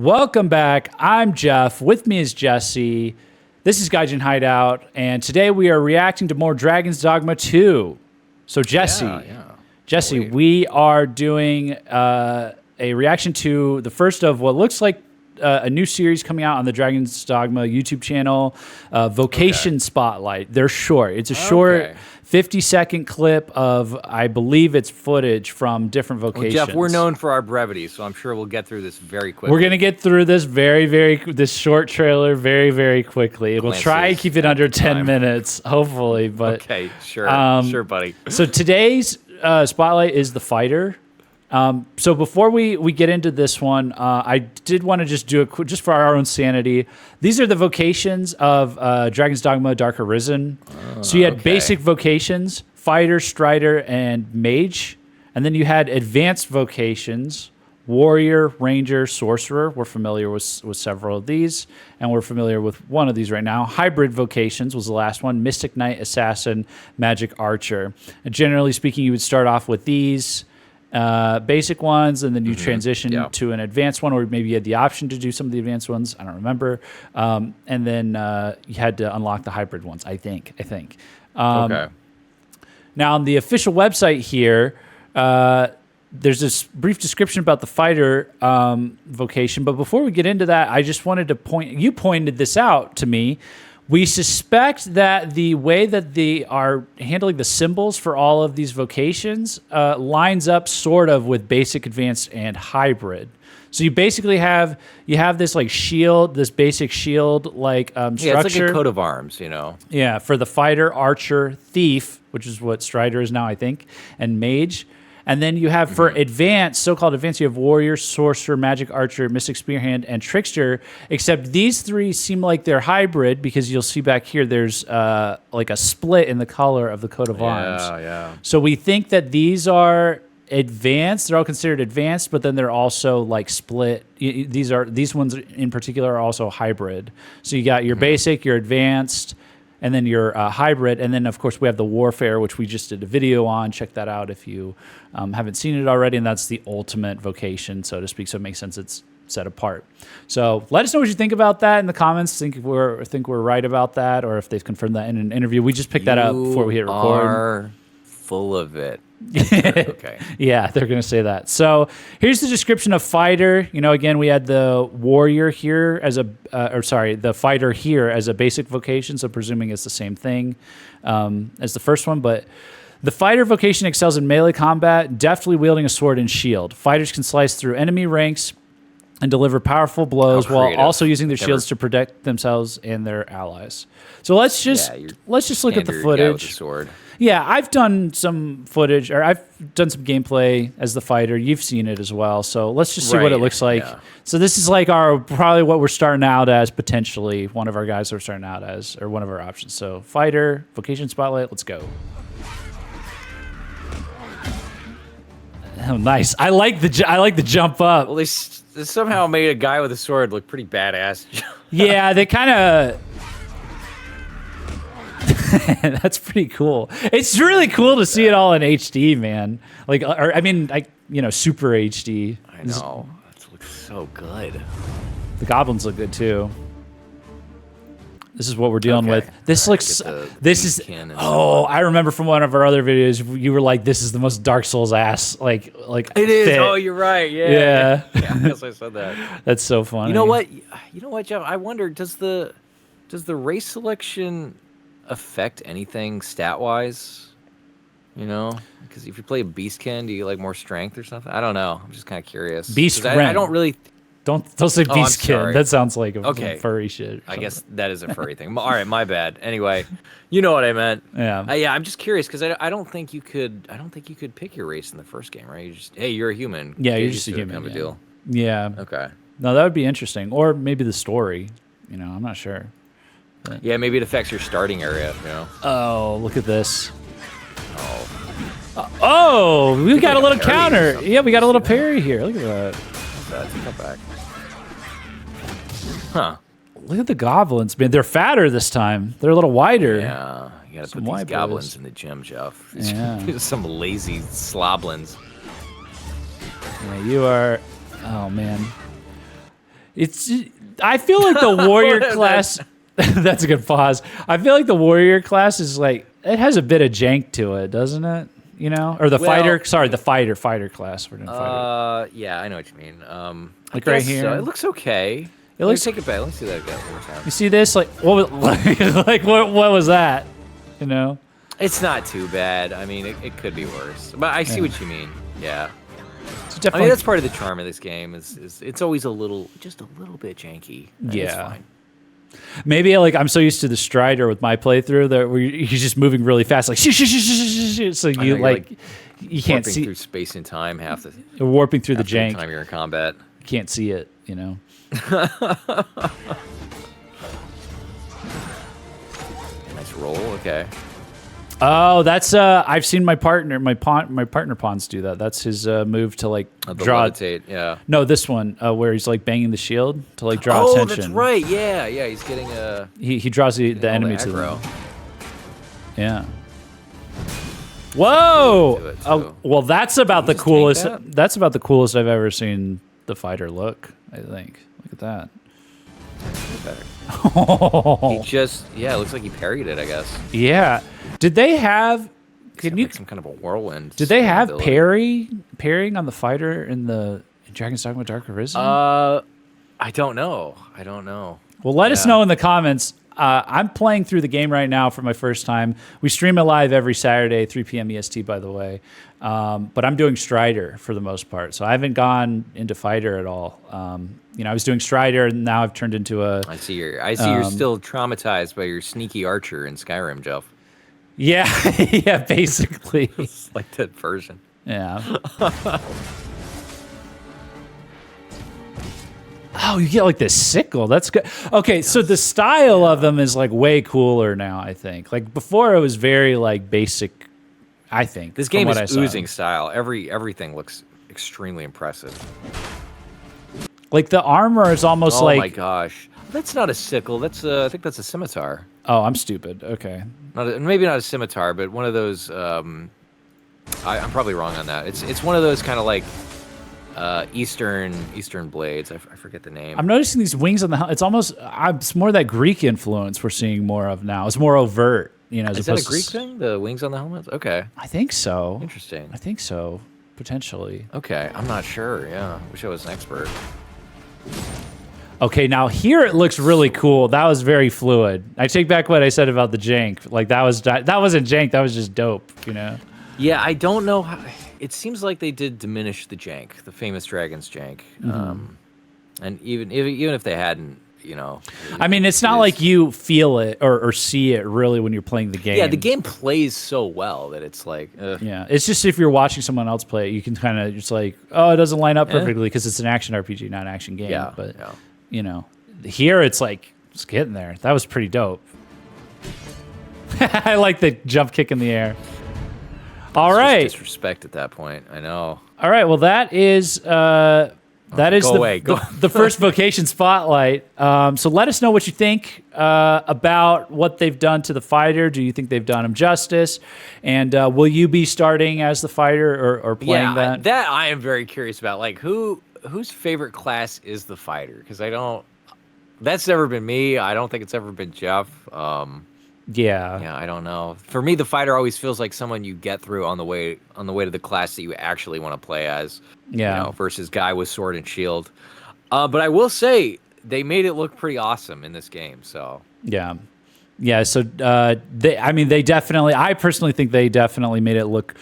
Welcome back. I'm Jeff. With me is Jesse. This is Gaijin Hideout, and today we are reacting to more Dragon's Dogma 2. So Jesse, we are doing a reaction to the first of what looks like a new series coming out on the Dragon's Dogma YouTube channel, Vocation Spotlight. They're short. It's a short 50-second clip of, I believe it's footage from different vocations. Well, Jeff, we're known for our brevity, so I'm sure we'll get through this very quickly. We're going to get through this this short trailer very quickly. We'll try and keep it under 10 minutes, hopefully. But okay, sure, sure, buddy. So today's Spotlight is the fighter. So before we get into this one, I did want to just do a quick, just for our own sanity. These are the vocations of Dragon's Dogma Dark Arisen. So you had basic vocations, fighter, strider, and mage. And then you had advanced vocations, warrior, ranger, sorcerer. We're familiar with several of these, and we're familiar with one of these right now. Hybrid vocations was the last one, mystic knight, assassin, magic archer. And generally speaking, you would start off with these basic ones, and then you transition to an advanced one, or maybe you had the option to do some of the advanced ones. I don't remember. And then you had to unlock the hybrid ones, I think. Now, on the official website here, there's this brief description about the fighter vocation. But before we get into that, I just wanted to you pointed this out to me. We suspect that the way that they are handling the symbols for all of these vocations lines up sort of with basic, advanced, and hybrid. So you basically have this like shield, this basic shield like structure. Yeah, it's like a coat of arms, you know. Yeah, for the fighter, archer, thief, which is what strider is now, I think, and mage. And then you have for advanced, so-called advanced, you have warrior, sorcerer, magic archer, mystic spearhand, and trickster. Except these three seem like they're hybrid because you'll see back here there's like a split in the color of the coat of arms. Yeah. So we think that these are advanced. They're all considered advanced, but then they're also like split. These ones in particular are also hybrid. So you got your basic, your advanced, and then your hybrid. And then, of course, we have the warfare, which we just did a video on. Check that out if you haven't seen it already. And that's the ultimate vocation, so to speak. So it makes sense it's set apart. So let us know what you think about that in the comments. Think we're right about that, or if they've confirmed that in an interview. We just picked that up before we hit record. You are full of it. Okay. Yeah, they're going to say that. So here's the description of fighter. You know, again, we had the warrior here as the fighter here as a basic vocation. So presuming it's the same thing as the first one. But the fighter vocation excels in melee combat, deftly wielding a sword and shield. Fighters can slice through enemy ranks and deliver powerful blows while also using their shields to protect themselves and their allies. So let's just look at the footage. With a sword. Yeah, I've done some footage, or I've done some gameplay as the fighter. You've seen it as well, so let's just see what it looks like. Yeah. So this is like probably what we're starting out as, potentially one of our guys that we're starting out as, or one of our options. So fighter, vocation spotlight, let's go. Oh, nice! I like the jump up. Well, they somehow made a guy with a sword look pretty badass. Yeah, they kind of. That's pretty cool. It's really cool to see it all in HD, man. Like, or I mean, super HD. I know. It looks so good. The goblins look good too. This is what we're dealing with. This looks. This is. Oh, I remember from one of our other videos, you were like, "This is the most Dark Souls ass." Like it is. Fit. Oh, you're right. Yeah. I guess I said that. That's so funny. You know what, Jeff? I wonder, does the race selection affect anything stat-wise? You know, because if you play a Beastkin, do you get like more strength or something? I don't know. I'm just kind of curious. Beast. I don't really. Don't say Beastkin. That sounds like a furry shit. I guess that is a furry thing. All right, my bad. Anyway, you know what I meant. Yeah. Yeah. I'm just curious because I don't think you could. I don't think you could pick your race in the first game, right? You just you're a human. Yeah, you're just a human. Kind of a deal. Yeah. Okay. No, that would be interesting, or maybe the story. You know, I'm not sure. But. Yeah, maybe it affects your starting area. You know. Oh, look at this. Oh, we got a little counter. Yeah, we got a little parry here. Look at that. Come back. Huh. Look at the goblins, man. They're fatter this time. They're a little wider. Yeah, you gotta put these goblins in the gym, Jeff. Yeah. Some lazy sloblins. Yeah, you are. Oh man. It's. I feel like the warrior class. That's a good pause. I feel like the warrior class is like it has a bit of jank to it, doesn't it? You know, or the fighter. Sorry, the fighter class. We're doing fighter. Yeah, I know what you mean. Like right here. It looks okay. It looks. Take it back. Let me see that again one more time. You see this? Like what? Like what was that? You know. It's not too bad. I mean, it could be worse, but I see what you mean. Yeah. I mean, that's part of the charm of this game. Is it's always just a little bit janky. Yeah. It's fine. Maybe like I'm so used to the Strider with my playthrough that he's just moving really fast, like so you like you can't see through space and time half the warping through the jank. Time you're in combat, you can't see it. You know. Nice roll. Okay. Oh, that's I've seen my partner pawns do that. That's his move to like draw. Levitate, yeah. No, this one where he's like banging the shield to like draw attention. Oh, that's right. Yeah, yeah. He's getting a. He draws the enemy to them. Yeah. Whoa! Oh, well, that's about the coolest. That's about the coolest I've ever seen the fighter look. I think. Look at that. He just it looks like he parried it, I guess. Yeah. Did they have like some kind of a whirlwind? Did they have parrying on the fighter in Dragon's Dogma Dark Arisen? I don't know. Well, let us know in the comments. I'm playing through the game right now for my first time. We stream it live every Saturday, 3 p.m. EST, by the way. But I'm doing Strider for the most part, so I haven't gone into fighter at all. You know, I was doing Strider, and now I've turned into a. I see you're still traumatized by your sneaky archer in Skyrim, Jeff. Yeah, yeah, basically. It's like that version. Yeah. Oh, you get like this sickle. That's good. Okay, so the style of them is like way cooler now, I think. Like before it was very like basic, I think. This game is oozing style. Everything looks extremely impressive. Like the armor is almost like... Oh my gosh. That's not a sickle. I think that's a scimitar. Oh, I'm stupid. Okay. Maybe not a scimitar, but one of those... I'm probably wrong on that. It's one of those kind of like... Eastern blades. I forget the name. I'm noticing these wings on the helmet. It's more that Greek influence we're seeing more of now. It's more overt, you know. Is that a Greek thing? The wings on the helmets? Okay. I think so. Interesting. I think so. Potentially. Okay. I'm not sure. Yeah. Wish I was an expert. Okay, now here it looks really cool. That was very fluid. I take back what I said about the jank. Like that wasn't jank. That was just dope. You know. Yeah, I don't know how. It seems like they did diminish the jank, the famous Dragon's jank, and even if they hadn't, you know. I mean, it's not like you feel it or see it really when you're playing the game. Yeah, the game plays so well that it's like. Yeah, it's just if you're watching someone else play it, you can kind of just like, oh, it doesn't line up perfectly because it's an action RPG, not an action game. Yeah, but you know, here it's like it's getting there. That was pretty dope. I like the jump kick in the air. All right. Disrespect at that point. I know. All right. Well, that is the first Vocation Spotlight. So let us know what you think about what they've done to the fighter. Do you think they've done him justice? And will you be starting as the fighter or playing that? That I am very curious about. Like whose favorite class is the fighter? Because that's never been me. I don't think it's ever been Jeff. Yeah, I don't know. For me, the fighter always feels like someone you get through on the way to the class that you actually want to play as. Yeah. You know, versus guy with sword and shield. But I will say they made it look pretty awesome in this game. So yeah. So they definitely. I personally think they definitely made it look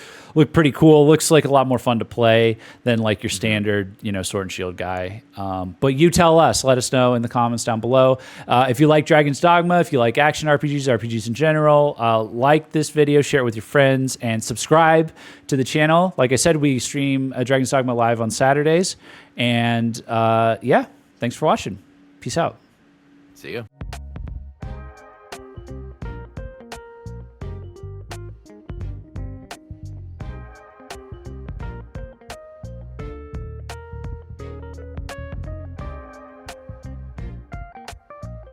pretty cool. Looks like a lot more fun to play than like your standard, you know, sword and shield guy. But you tell us. Let us know in the comments down below. If you like Dragon's Dogma, if you like action RPGs in general, like this video, share it with your friends, and subscribe to the channel. Like I said, we stream Dragon's Dogma live on Saturdays. And thanks for watching. Peace out. See you.